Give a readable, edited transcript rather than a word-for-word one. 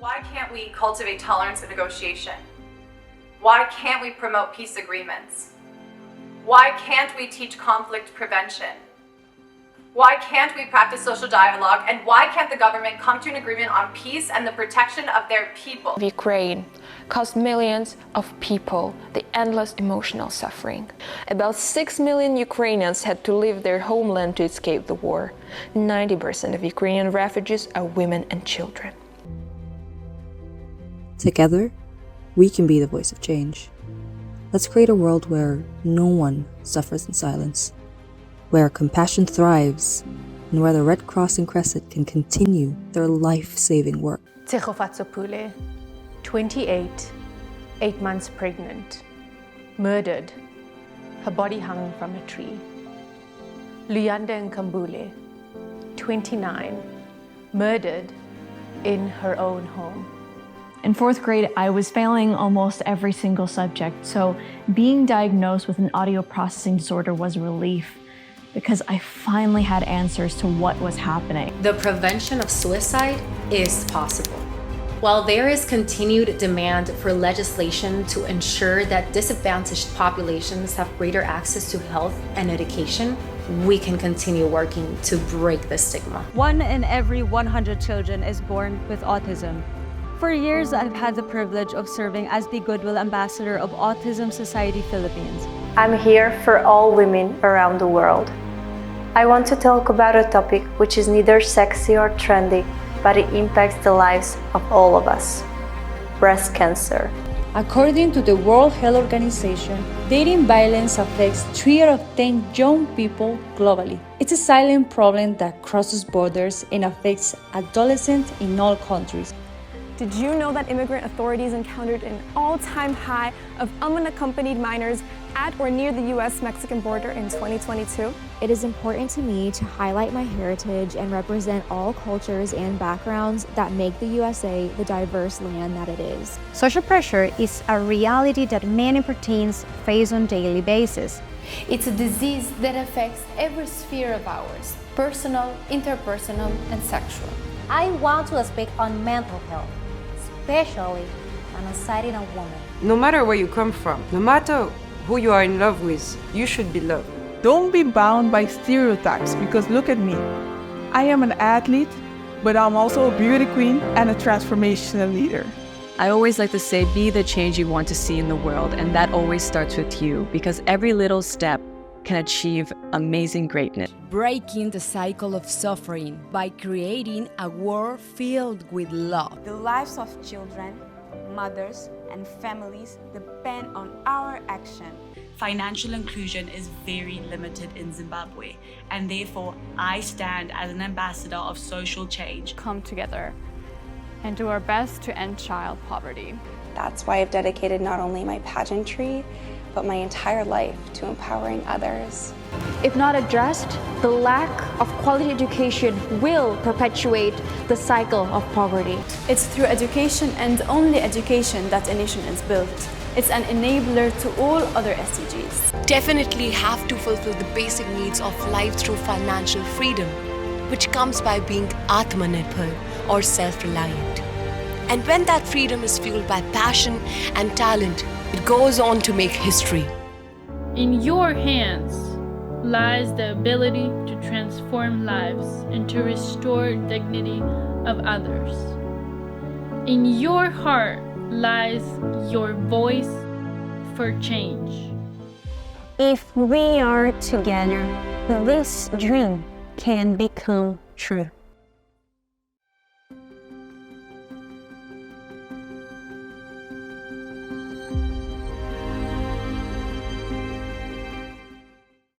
Why can't we cultivate tolerance and negotiation? Why can't we promote peace agreements? Why can't we teach conflict prevention? Why can't we practice social dialogue? And why can't the government come to an agreement on peace and the protection of their people? Ukraine caused millions of people the endless emotional suffering. About 6 million Ukrainians had to leave their homeland to escape the war. 90% of Ukrainian refugees are women and children. Together, we can be the voice of change. Let's create a world where no one suffers in silence, where compassion thrives, and where the Red Cross and Crescent can continue their life-saving work. Tsechofatsopule, 28, 8 months pregnant, murdered, her body hung from a tree. Luyanda Nkambule, 29, murdered in her own home. In 4th grade, I was failing almost every single subject, so being diagnosed with an audio processing disorder was a relief because I finally had answers to what was happening. The prevention of suicide is possible. While there is continued demand for legislation to ensure that disadvantaged populations have greater access to health and education, we can continue working to break the stigma. 1 in every 100 children is born with autism. For years, I've had the privilege of serving as the Goodwill Ambassador of Autism Society Philippines. I'm here for all women around the world. I want to talk about a topic which is neither sexy or trendy, but it impacts the lives of all of us: breast cancer. According to the World Health Organization, dating violence affects 3 out of 10 young people globally. It's a silent problem that crosses borders and affects adolescents in all countries. Did you know that immigrant authorities encountered an all-time high of unaccompanied minors at or near the US-Mexican border in 2022? It is important to me to highlight my heritage and represent all cultures and backgrounds that make the USA the diverse land that it is. Social pressure is a reality that many Puertans face on a daily basis. It's a disease that affects every sphere of ours: personal, interpersonal, and sexual. I want to speak on mental health, especially on anxiety in a woman. No matter where you come from, no matter who you are in love with, you should be loved. Don't be bound by stereotypes, because look at me. I am an athlete, but I'm also a beauty queen and a transformational leader. I always like to say, be the change you want to see in the world, and that always starts with you, because every little step can achieve amazing greatness. Breaking the cycle of suffering by creating a world filled with love. The lives of children, mothers, and families depend on our action. Financial inclusion is very limited in Zimbabwe, and therefore I stand as an ambassador of social change. Come together and do our best to end child poverty. That's why I've dedicated not only my pageantry, but my entire life to empowering others. If not addressed, the lack of quality education will perpetuate the cycle of poverty. It's through education and only education that a nation is built. It's an enabler to all other SDGs. Definitely have to fulfill the basic needs of life through financial freedom, which comes by being Atmanirbhar or self-reliant. And when that freedom is fueled by passion and talent, it goes on to make history. In your hands lies the ability to transform lives and to restore dignity of others. In your heart lies your voice for change. If we are together, this dream can become true.